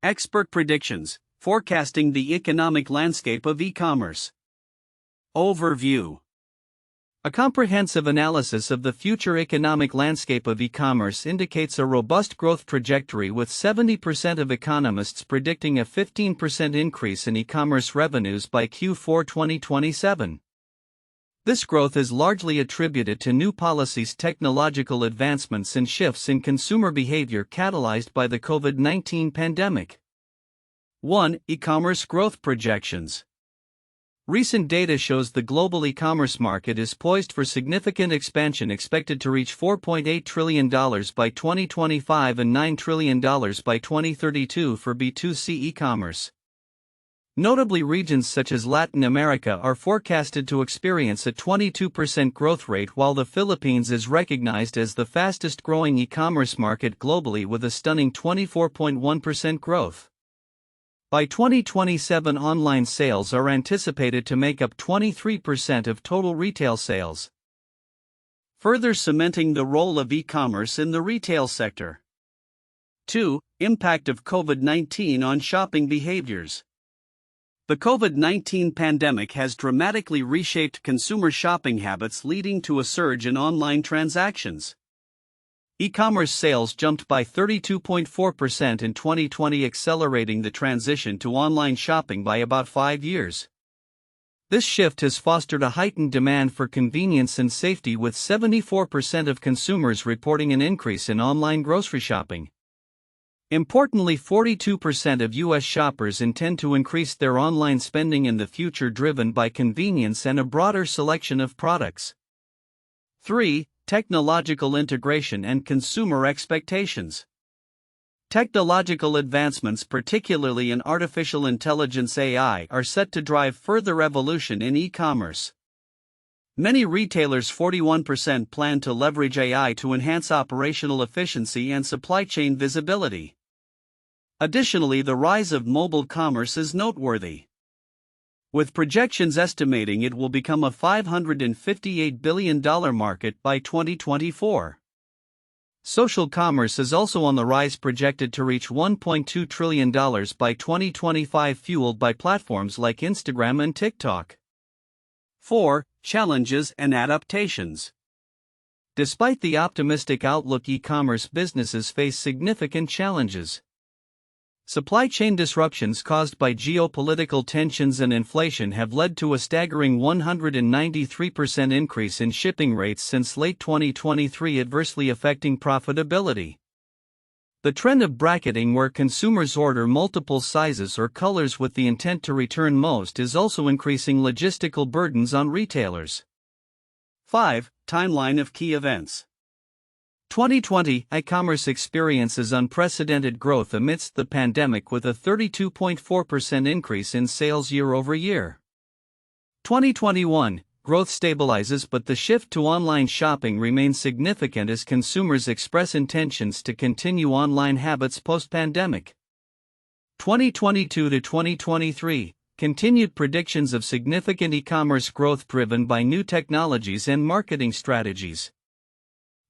Expert predictions, forecasting the economic landscape of e-commerce. Overview. A comprehensive analysis of the future economic landscape of e-commerce indicates a robust growth trajectory, with 70% of economists predicting a 15% increase in e-commerce revenues by Q4 2027. This growth is largely attributed to new policies, technological advancements, and shifts in consumer behavior catalyzed by the COVID-19 pandemic. 1. E-commerce growth projections. Recent data shows the global e-commerce market is poised for significant expansion, expected to reach $4.8 trillion by 2025 and $9 trillion by 2032 for B2C e-commerce. Notably, regions such as Latin America are forecasted to experience a 22% growth rate, while the Philippines is recognized as the fastest growing e-commerce market globally with a stunning 24.1% growth. By 2027, online sales are anticipated to make up 23% of total retail sales, further cementing the role of e-commerce in the retail sector. 2. Impact of COVID-19 on shopping behaviors. The COVID-19 pandemic has dramatically reshaped consumer shopping habits, leading to a surge in online transactions. E-commerce sales jumped by 32.4% in 2020, accelerating the transition to online shopping by about 5 years. This shift has fostered a heightened demand for convenience and safety, with 74% of consumers reporting an increase in online grocery shopping. Importantly, 42% of U.S. shoppers intend to increase their online spending in the future, driven by convenience and a broader selection of products. 3. Technological integration and consumer expectations. Technological advancements, particularly in artificial intelligence (AI), are set to drive further evolution in e-commerce. Many retailers, 41%, plan to leverage AI to enhance operational efficiency and supply chain visibility. Additionally, the rise of mobile commerce is noteworthy, with projections estimating it will become a $558 billion market by 2024. Social commerce is also on the rise, projected to reach $1.2 trillion by 2025, fueled by platforms like Instagram and TikTok. 4. Challenges and adaptations. Despite the optimistic outlook, e-commerce businesses face significant challenges. Supply chain disruptions caused by geopolitical tensions and inflation have led to a staggering 193% increase in shipping rates since late 2023, adversely affecting profitability. The trend of bracketing, where consumers order multiple sizes or colors with the intent to return most, is also increasing logistical burdens on retailers. 5. Timeline of key events. 2020 e-commerce experiences unprecedented growth amidst the pandemic, with a 32.4% increase in sales year over year. 2021 growth stabilizes, but the shift to online shopping remains significant as consumers express intentions to continue online habits post-pandemic. 2022 to 2023 continued predictions of significant e-commerce growth driven by new technologies and marketing strategies.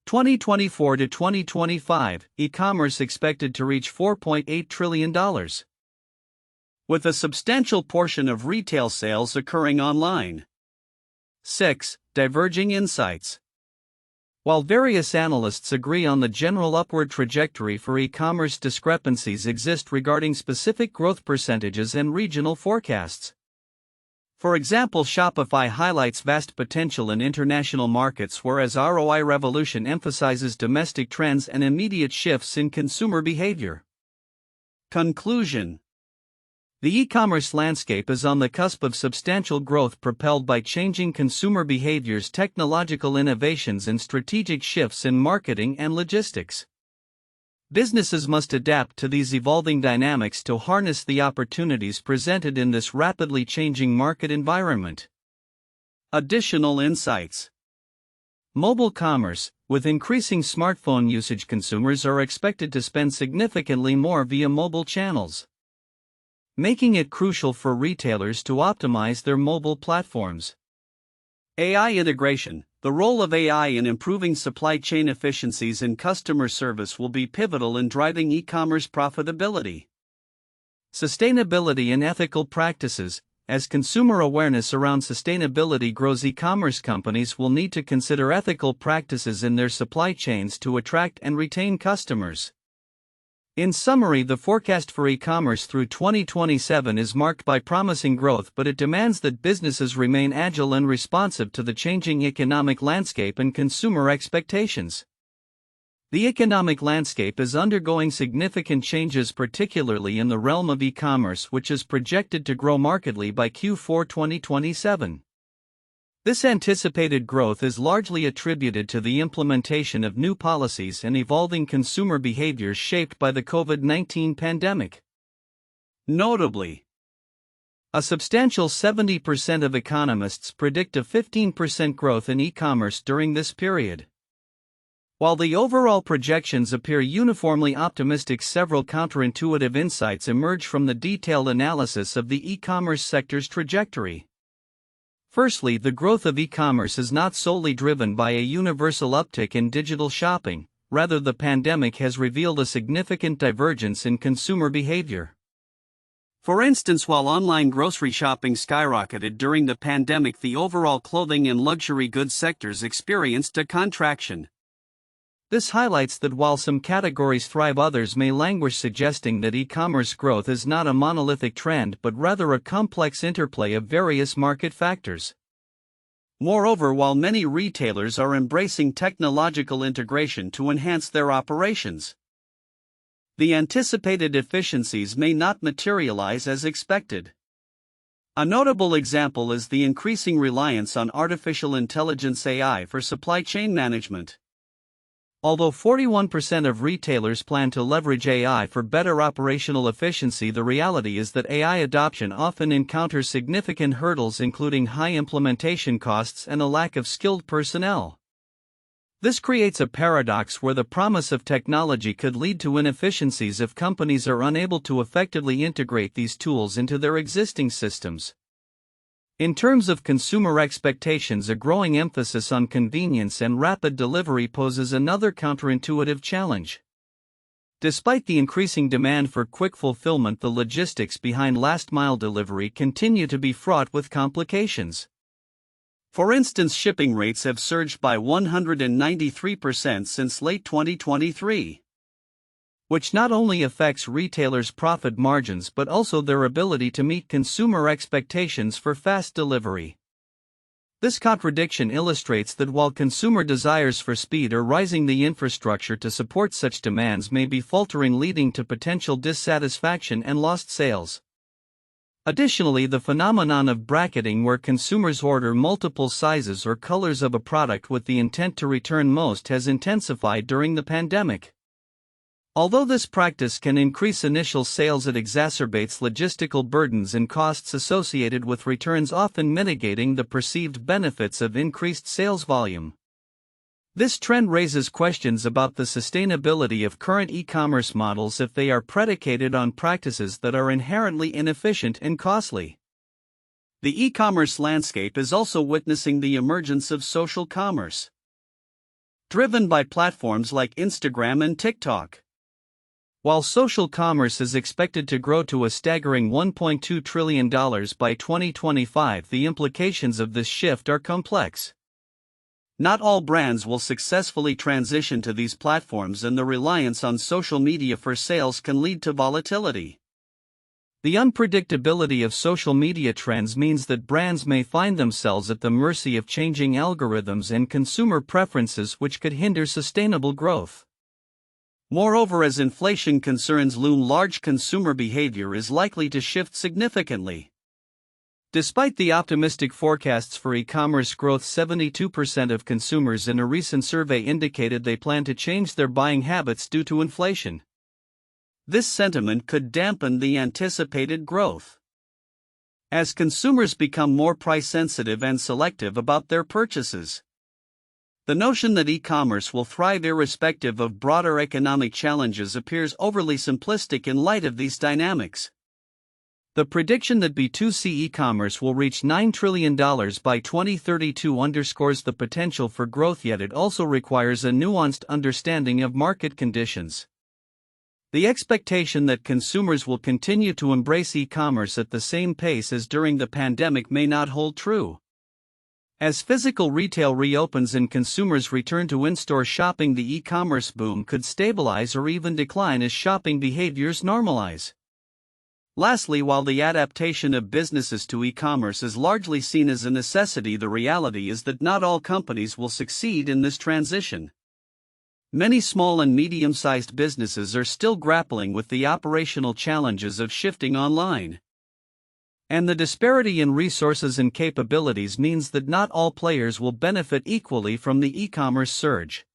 2024 to 2025, e-commerce expected to reach $4.8 trillion, with a substantial portion of retail sales occurring online. 6. Diverging insights. While various analysts agree on the general upward trajectory for e-commerce, discrepancies exist regarding specific growth percentages and regional forecasts. For example, Shopify highlights vast potential in international markets, whereas ROI Revolution emphasizes domestic trends and immediate shifts in consumer behavior. Conclusion. The e-commerce landscape is on the cusp of substantial growth, propelled by changing consumer behaviors, technological innovations, and strategic shifts in marketing and logistics. Businesses must adapt to these evolving dynamics to harness the opportunities presented in this rapidly changing market environment. Additional insights. Mobile commerce. With increasing smartphone usage, consumers are expected to spend significantly more via mobile channels, making it crucial for retailers to optimize their mobile platforms. AI integration. The role of AI in improving supply chain efficiencies and customer service will be pivotal in driving e-commerce profitability. Sustainability and ethical practices. As consumer awareness around sustainability grows, e-commerce companies will need to consider ethical practices in their supply chains to attract and retain customers. In summary, the forecast for e-commerce through 2027 is marked by promising growth, but it demands that businesses remain agile and responsive to the changing economic landscape and consumer expectations. The economic landscape is undergoing significant changes, particularly in the realm of e-commerce, which is projected to grow markedly by Q4 2027. This anticipated growth is largely attributed to the implementation of new policies and evolving consumer behaviors shaped by the COVID-19 pandemic. Notably, a substantial 70% of economists predict a 15% growth in e-commerce during this period. While the overall projections appear uniformly optimistic, several counterintuitive insights emerge from the detailed analysis of the e-commerce sector's trajectory. Firstly, the growth of e-commerce is not solely driven by a universal uptick in digital shopping, rather the pandemic has revealed a significant divergence in consumer behavior. For instance, while online grocery shopping skyrocketed during the pandemic, the overall clothing and luxury goods sectors experienced a contraction. This highlights that while some categories thrive, others may languish, suggesting that e-commerce growth is not a monolithic trend but rather a complex interplay of various market factors. Moreover, while many retailers are embracing technological integration to enhance their operations, the anticipated efficiencies may not materialize as expected. A notable example is the increasing reliance on artificial intelligence (AI) for supply chain management. Although 41% of retailers plan to leverage AI for better operational efficiency, the reality is that AI adoption often encounters significant hurdles, including high implementation costs and a lack of skilled personnel. This creates a paradox where the promise of technology could lead to inefficiencies if companies are unable to effectively integrate these tools into their existing systems. In terms of consumer expectations, a growing emphasis on convenience and rapid delivery poses another counterintuitive challenge. Despite the increasing demand for quick fulfillment, the logistics behind last-mile delivery continue to be fraught with complications. For instance, shipping rates have surged by 193% since late 2023. Which not only affects retailers' profit margins but also their ability to meet consumer expectations for fast delivery. This contradiction illustrates that while consumer desires for speed are rising, the infrastructure to support such demands may be faltering, leading to potential dissatisfaction and lost sales. Additionally, the phenomenon of bracketing, where consumers order multiple sizes or colors of a product with the intent to return most, has intensified during the pandemic. Although this practice can increase initial sales, it exacerbates logistical burdens and costs associated with returns, often mitigating the perceived benefits of increased sales volume. This trend raises questions about the sustainability of current e-commerce models if they are predicated on practices that are inherently inefficient and costly. The e-commerce landscape is also witnessing the emergence of social commerce, driven by platforms like Instagram and TikTok. While social commerce is expected to grow to a staggering $1.2 trillion by 2025, the implications of this shift are complex. Not all brands will successfully transition to these platforms, and the reliance on social media for sales can lead to volatility. The unpredictability of social media trends means that brands may find themselves at the mercy of changing algorithms and consumer preferences, which could hinder sustainable growth. Moreover, as inflation concerns loom large, consumer behavior is likely to shift significantly. Despite the optimistic forecasts for e-commerce growth, 72% of consumers in a recent survey indicated they plan to change their buying habits due to inflation. This sentiment could dampen the anticipated growth, as consumers become more price-sensitive and selective about their purchases. The notion that e-commerce will thrive irrespective of broader economic challenges appears overly simplistic in light of these dynamics. The prediction that B2C e-commerce will reach $9 trillion by 2032 underscores the potential for growth, yet it also requires a nuanced understanding of market conditions. The expectation that consumers will continue to embrace e-commerce at the same pace as during the pandemic may not hold true. As physical retail reopens and consumers return to in-store shopping, the e-commerce boom could stabilize or even decline as shopping behaviors normalize. Lastly, while the adaptation of businesses to e-commerce is largely seen as a necessity, the reality is that not all companies will succeed in this transition. Many small and medium-sized businesses are still grappling with the operational challenges of shifting online. And the disparity in resources and capabilities means that not all players will benefit equally from the e-commerce surge.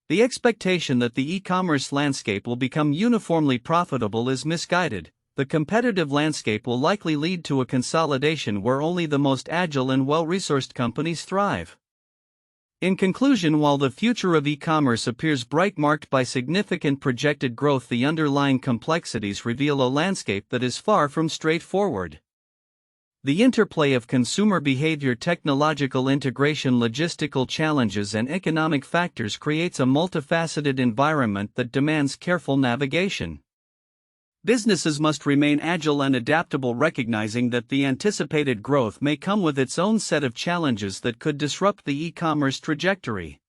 The expectation that the e-commerce landscape will become uniformly profitable is misguided. The competitive landscape will likely lead to a consolidation where only the most agile and well-resourced companies thrive. In conclusion, while the future of e-commerce appears bright, marked by significant projected growth, the underlying complexities reveal a landscape that is far from straightforward. The interplay of consumer behavior, technological integration, logistical challenges, and economic factors creates a multifaceted environment that demands careful navigation. Businesses must remain agile and adaptable, recognizing that the anticipated growth may come with its own set of challenges that could disrupt the e-commerce trajectory.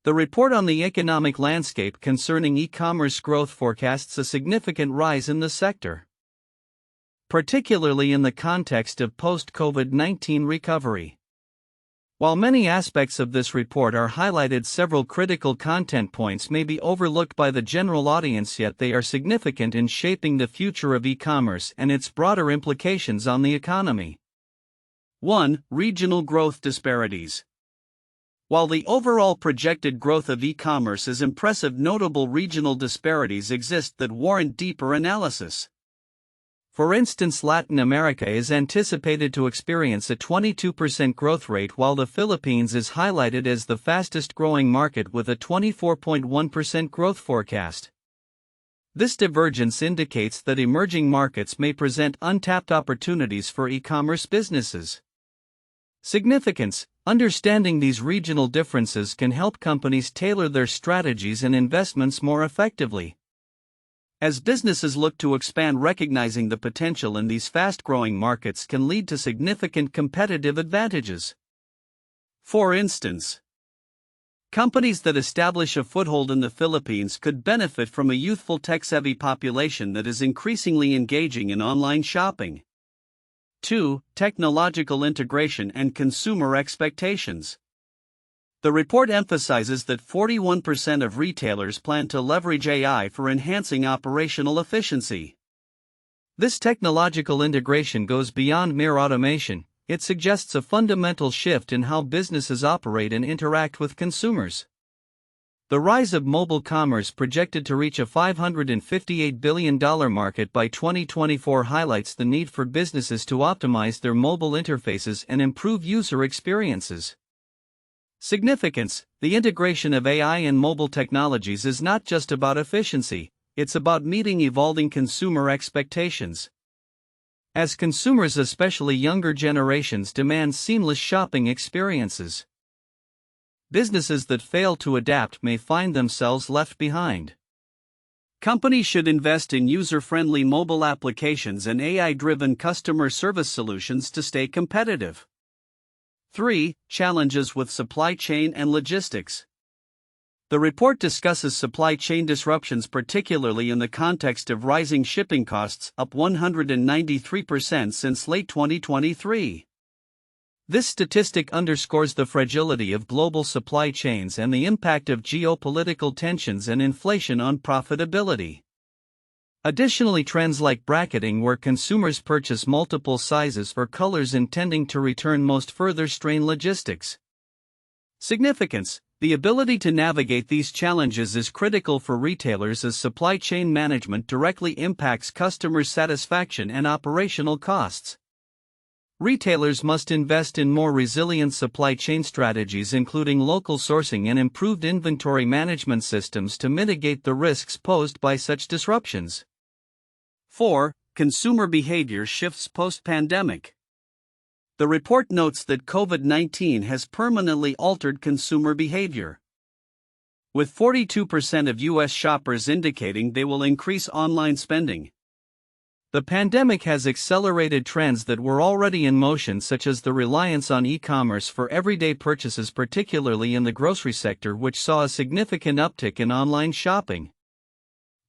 The report on the economic landscape concerning e-commerce growth forecasts a significant rise in the sector, particularly in the context of post-COVID-19 recovery. While many aspects of this report are highlighted, several critical content points may be overlooked by the general audience, yet they are significant in shaping the future of e-commerce and its broader implications on the economy. 1. Regional growth disparities. While the overall projected growth of e-commerce is impressive, notable regional disparities exist that warrant deeper analysis. For instance, Latin America is anticipated to experience a 22% growth rate, while the Philippines is highlighted as the fastest growing market with a 24.1% growth forecast. This divergence indicates that emerging markets may present untapped opportunities for e-commerce businesses. Significance: understanding these regional differences can help companies tailor their strategies and investments more effectively. As businesses look to expand, recognizing the potential in these fast-growing markets can lead to significant competitive advantages. For instance, companies that establish a foothold in the Philippines could benefit from a youthful, tech-savvy population that is increasingly engaging in online shopping. 2. Technological integration and consumer expectations. The report emphasizes that 41% of retailers plan to leverage AI for enhancing operational efficiency. This technological integration goes beyond mere automation. It suggests a fundamental shift in how businesses operate and interact with consumers. The rise of mobile commerce, projected to reach a $558 billion market by 2024, highlights the need for businesses to optimize their mobile interfaces and improve user experiences. Significance: the integration of AI and mobile technologies is not just about efficiency, it's about meeting evolving consumer expectations. As consumers, especially younger generations, demand seamless shopping experiences, businesses that fail to adapt may find themselves left behind. Companies should invest in user-friendly mobile applications and AI-driven customer service solutions to stay competitive. 3. Challenges with supply chain and logistics. The report discusses supply chain disruptions, particularly in the context of rising shipping costs, up 193% since late 2023. This statistic underscores the fragility of global supply chains and the impact of geopolitical tensions and inflation on profitability. Additionally, trends like bracketing, where consumers purchase multiple sizes or colors intending to return most, further strain logistics. Significance: the ability to navigate these challenges is critical for retailers, as supply chain management directly impacts customer satisfaction and operational costs. Retailers must invest in more resilient supply chain strategies, including local sourcing and improved inventory management systems, to mitigate the risks posed by such disruptions. 4. Consumer behavior shifts post-pandemic. The report notes that COVID-19 has permanently altered consumer behavior. with 42% of U.S. shoppers indicating they will increase online spending. The pandemic has accelerated trends that were already in motion, such as the reliance on e-commerce for everyday purchases, particularly in the grocery sector, which saw a significant uptick in online shopping.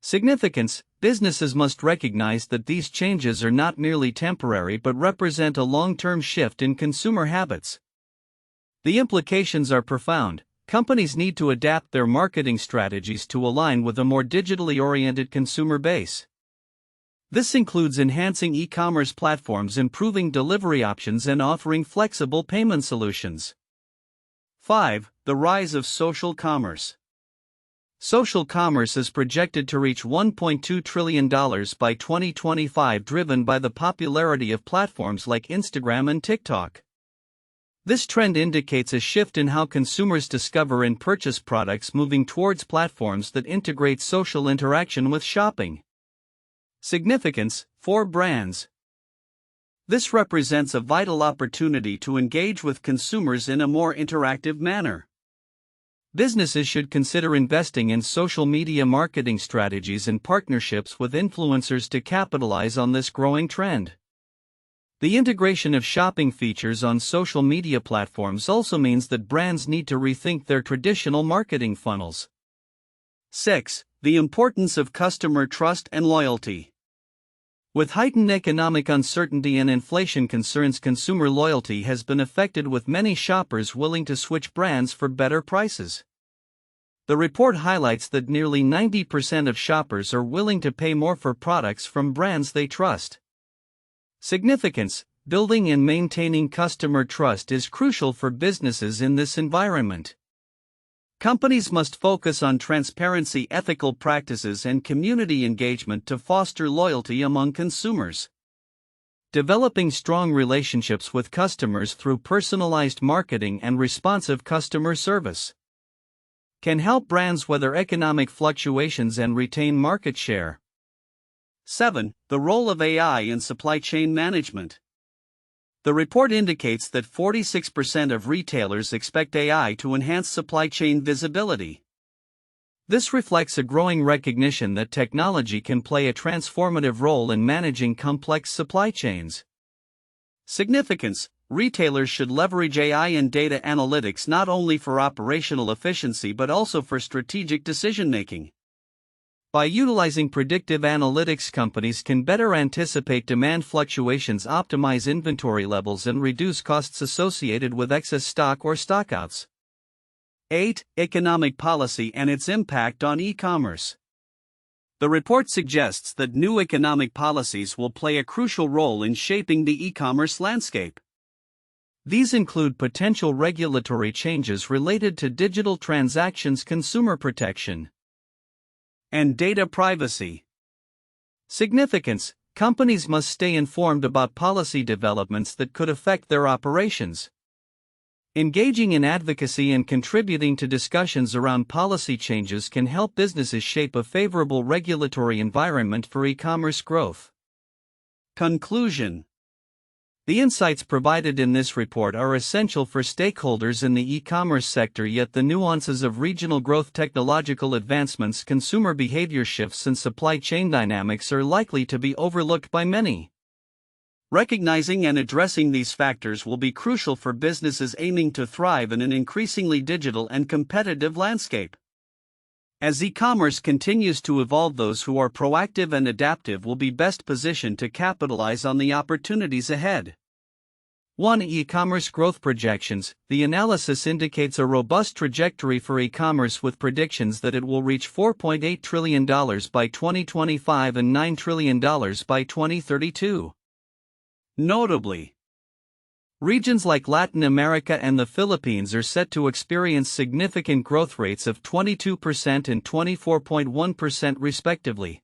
Significance: businesses must recognize that these changes are not merely temporary but represent a long-term shift in consumer habits. The implications are profound. Companies need to adapt their marketing strategies to align with a more digitally oriented consumer base. This includes enhancing e-commerce platforms, improving delivery options, and offering flexible payment solutions. 5. The rise of social commerce. Social commerce is projected to reach $1.2 trillion by 2025, driven by the popularity of platforms like Instagram and TikTok. This trend indicates a shift in how consumers discover and purchase products, moving towards platforms that integrate social interaction with shopping. Significance: for brands. This represents a vital opportunity to engage with consumers in a more interactive manner. Businesses should consider investing in social media marketing strategies and partnerships with influencers to capitalize on this growing trend. The integration of shopping features on social media platforms also means that brands need to rethink their traditional marketing funnels. 6. The importance of customer trust and loyalty. With heightened economic uncertainty and inflation concerns, consumer loyalty has been affected, with many shoppers willing to switch brands for better prices. The report highlights that nearly 90% of shoppers are willing to pay more for products from brands they trust. Significance: building and maintaining customer trust is crucial for businesses in this environment. Companies must focus on transparency, ethical practices, and community engagement to foster loyalty among consumers. Developing strong relationships with customers through personalized marketing and responsive customer service can help brands weather economic fluctuations and retain market share. 7. The role of AI in supply chain management. The report indicates that 46% of retailers expect AI to enhance supply chain visibility. This reflects a growing recognition that technology can play a transformative role in managing complex supply chains. Significance: retailers should leverage AI and data analytics not only for operational efficiency but also for strategic decision-making. By utilizing predictive analytics, companies can better anticipate demand fluctuations, optimize inventory levels, and reduce costs associated with excess stock or stockouts. 8. Economic policy and its impact on e-commerce. The report suggests that new economic policies will play a crucial role in shaping the e-commerce landscape. These include potential regulatory changes related to digital transactions, consumer protection, and data privacy. Significance: companies must stay informed about policy developments that could affect their operations. Engaging in advocacy and contributing to discussions around policy changes can help businesses shape a favorable regulatory environment for e-commerce growth. Conclusion: the insights provided in this report are essential for stakeholders in the e-commerce sector, yet the nuances of regional growth, technological advancements, consumer behavior shifts, and supply chain dynamics are likely to be overlooked by many. Recognizing and addressing these factors will be crucial for businesses aiming to thrive in an increasingly digital and competitive landscape. As e-commerce continues to evolve, those who are proactive and adaptive will be best positioned to capitalize on the opportunities ahead. 1. E-commerce growth projections. The analysis indicates a robust trajectory for e-commerce, with predictions that it will reach $4.8 trillion by 2025 and $9 trillion by 2032. Notably, regions like Latin America and the Philippines are set to experience significant growth rates of 22% and 24.1% respectively.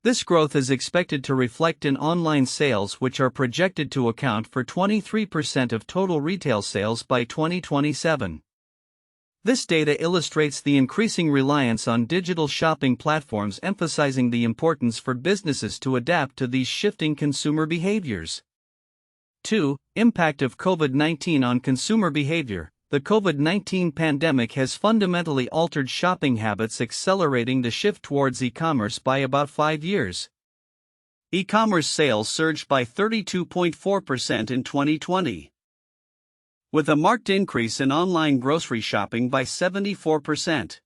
This growth is expected to reflect in online sales, which are projected to account for 23% of total retail sales by 2027. This data illustrates the increasing reliance on digital shopping platforms, emphasizing the importance for businesses to adapt to these shifting consumer behaviors. 2. Impact of COVID-19 on consumer behavior. the COVID-19 pandemic has fundamentally altered shopping habits, accelerating the shift towards e-commerce by about 5 years. E-commerce sales surged by 32.4% in 2020, with a marked increase in online grocery shopping by 74%.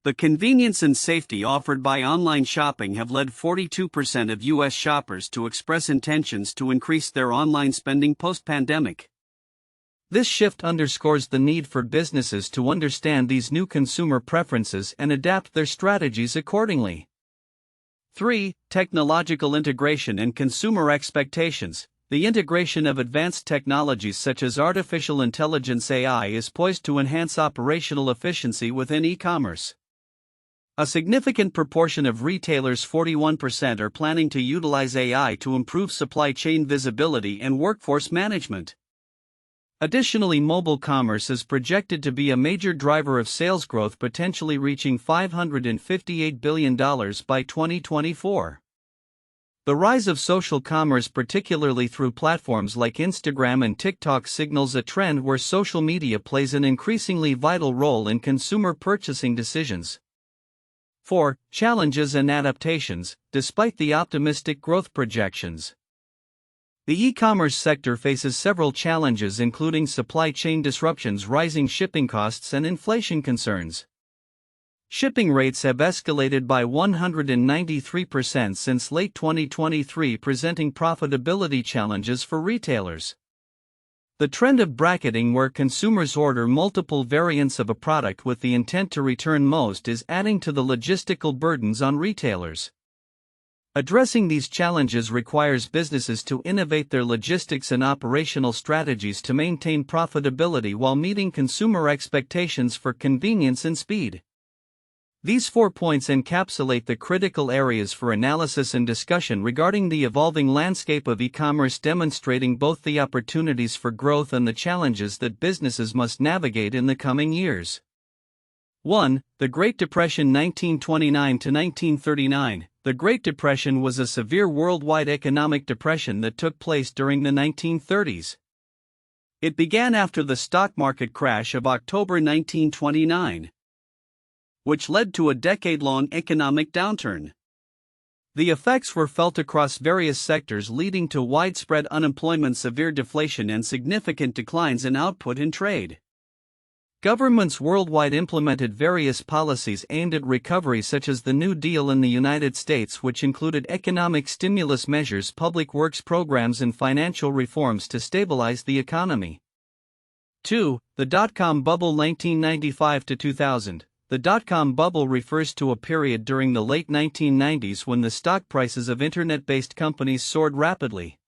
The convenience and safety offered by online shopping have led 42% of U.S. shoppers to express intentions to increase their online spending post-pandemic. This shift underscores the need for businesses to understand these new consumer preferences and adapt their strategies accordingly. 3. Technological integration and consumer expectations. The integration of advanced technologies such as artificial intelligence (AI) is poised to enhance operational efficiency within e-commerce. A significant proportion of retailers, 41%, are planning to utilize AI to improve supply chain visibility and workforce management. Additionally, mobile commerce is projected to be a major driver of sales growth, potentially reaching $558 billion by 2024. The rise of social commerce, particularly through platforms like Instagram and TikTok, signals a trend where social media plays an increasingly vital role in consumer purchasing decisions. 4. Challenges and adaptations. Despite the optimistic growth projections, the e-commerce sector faces several challenges, including supply chain disruptions, rising shipping costs, and inflation concerns. Shipping rates have escalated by 193% since late 2023, presenting profitability challenges for retailers. The trend of bracketing, where consumers order multiple variants of a product with the intent to return most, is adding to the logistical burdens on retailers. Addressing these challenges requires businesses to innovate their logistics and operational strategies to maintain profitability while meeting consumer expectations for convenience and speed. These 4 points encapsulate the critical areas for analysis and discussion regarding the evolving landscape of e-commerce, demonstrating both the opportunities for growth and the challenges that businesses must navigate in the coming years. 1. The Great Depression, 1929 to 1939. The Great Depression was a severe worldwide economic depression that took place during the 1930s. It began after the stock market crash of October 1929, which led to a decade-long economic downturn. The effects were felt across various sectors, leading to widespread unemployment, severe deflation, and significant declines in output and trade. Governments worldwide implemented various policies aimed at recovery, such as the New Deal in the United States, which included economic stimulus measures, public works programs, and financial reforms to stabilize the economy. 2. The dot-com bubble, 1995 to 2000. The dot-com bubble refers to a period during the late 1990s when the stock prices of internet-based companies soared rapidly.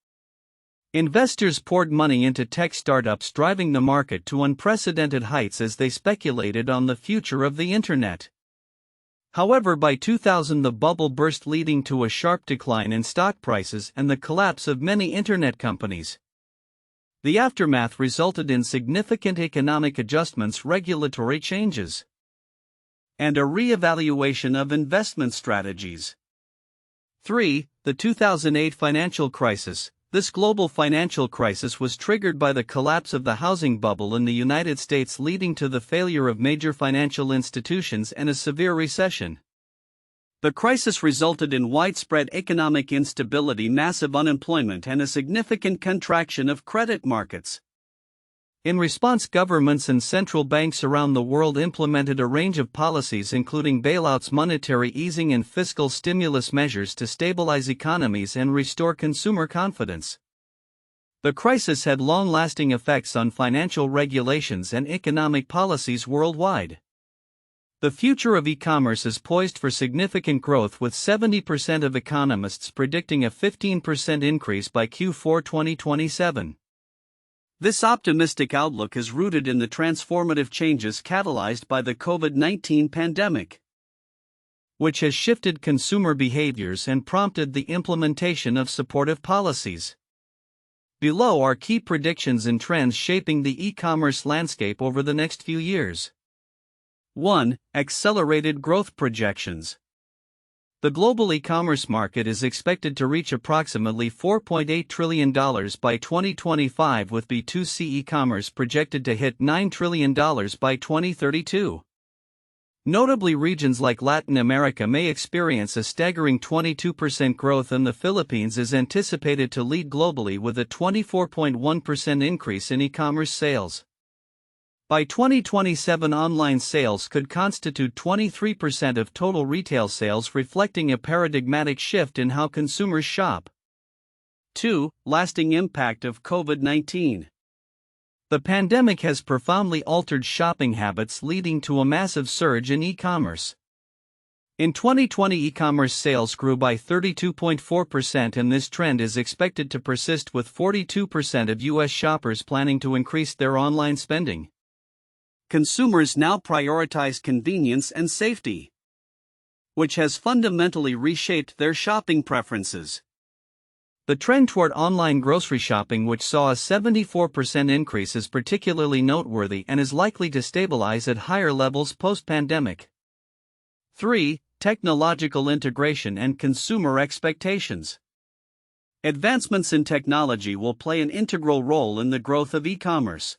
Investors poured money into tech startups, driving the market to unprecedented heights as they speculated on the future of the internet. However, by 2000 the bubble burst, leading to a sharp decline in stock prices and the collapse of many internet companies. The aftermath resulted in significant economic adjustments, regulatory changes, and a re-evaluation of investment strategies. 3. The 2008 financial crisis. This global financial crisis was triggered by the collapse of the housing bubble in the United States, leading to the failure of major financial institutions and a severe recession. The crisis resulted in widespread economic instability, massive unemployment, and a significant contraction of credit markets. In response, governments and central banks around the world implemented a range of policies, including bailouts, monetary easing, and fiscal stimulus measures to stabilize economies and restore consumer confidence. The crisis had long-lasting effects on financial regulations and economic policies worldwide. The future of e-commerce is poised for significant growth, with 70% of economists predicting a 15% increase by Q4 2027. This optimistic outlook is rooted in the transformative changes catalyzed by the COVID-19 pandemic, which has shifted consumer behaviors and prompted the implementation of supportive policies. Below are key predictions and trends shaping the e-commerce landscape over the next few years. 1. Accelerated growth projections. The global e-commerce market is expected to reach approximately $4.8 trillion by 2025, with B2C e-commerce projected to hit $9 trillion by 2032. Notably, regions like Latin America may experience a staggering 22% growth, and the Philippines is anticipated to lead globally with a 24.1% increase in e-commerce sales. By 2027, online sales could constitute 23% of total retail sales, reflecting a paradigmatic shift in how consumers shop. 2. Lasting impact of COVID-19. The pandemic has profoundly altered shopping habits, leading to a massive surge in e-commerce. In 2020, e-commerce sales grew by 32.4%, and this trend is expected to persist, with 42% of U.S. shoppers planning to increase their online spending. Consumers now prioritize convenience and safety, which has fundamentally reshaped their shopping preferences. The trend toward online grocery shopping, which saw a 74% increase, is particularly noteworthy and is likely to stabilize at higher levels post-pandemic. 3. Technological integration and consumer expectations. Advancements in technology will play an integral role in the growth of e-commerce.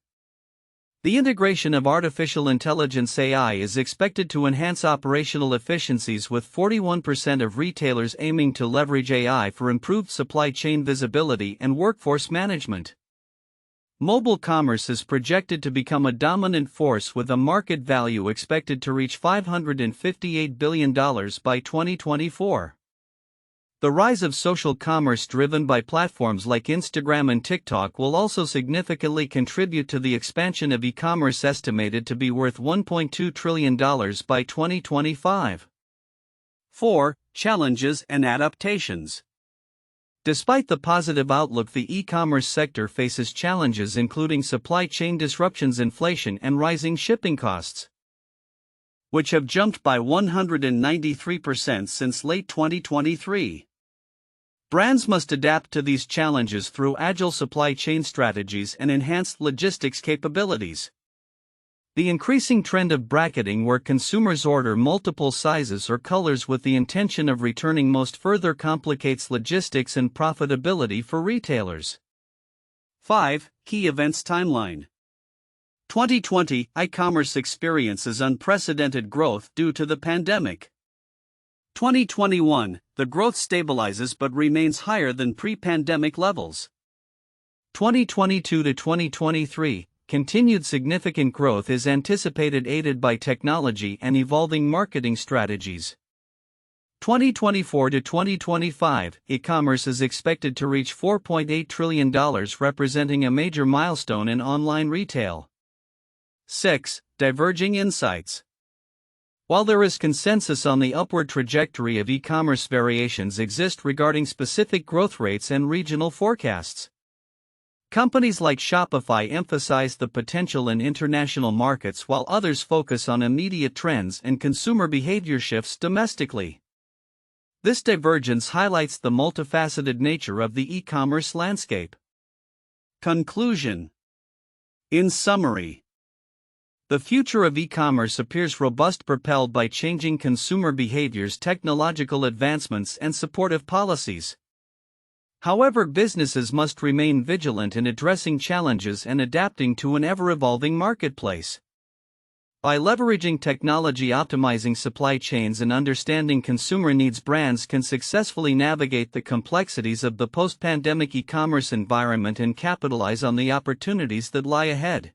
The integration of artificial intelligence (AI) is expected to enhance operational efficiencies, with 41% of retailers aiming to leverage AI for improved supply chain visibility and workforce management. Mobile commerce is projected to become a dominant force, with a market value expected to reach $558 billion by 2024. The rise of social commerce driven by platforms like Instagram and TikTok will also significantly contribute to the expansion of e-commerce, estimated to be worth $1.2 trillion by 2025. 4. Challenges and adaptations. Despite the positive outlook, the e-commerce sector faces challenges including supply chain disruptions, inflation, and rising shipping costs, which have jumped by 193% since late 2023. Brands must adapt to these challenges through agile supply chain strategies and enhanced logistics capabilities. The increasing trend of bracketing, where consumers order multiple sizes or colors with the intention of returning most, further complicates logistics and profitability for retailers. 5. Key events timeline. 2020, e-commerce experiences unprecedented growth due to the pandemic. 2021, the growth stabilizes but remains higher than pre-pandemic levels. 2022 to 2023, continued significant growth is anticipated, aided by technology and evolving marketing strategies. 2024 to 2025, e-commerce is expected to reach $4.8 trillion, representing a major milestone in online retail. 6. Diverging insights. While there is consensus on the upward trajectory of e-commerce, variations exist regarding specific growth rates and regional forecasts. Companies like Shopify emphasize the potential in international markets, while others focus on immediate trends and consumer behavior shifts domestically. This divergence highlights the multifaceted nature of the e-commerce landscape. Conclusion. In summary, the future of e-commerce appears robust, propelled by changing consumer behaviors, technological advancements, and supportive policies. However, businesses must remain vigilant in addressing challenges and adapting to an ever-evolving marketplace. By leveraging technology, optimizing supply chains, and understanding consumer needs, brands can successfully navigate the complexities of the post-pandemic e-commerce environment and capitalize on the opportunities that lie ahead.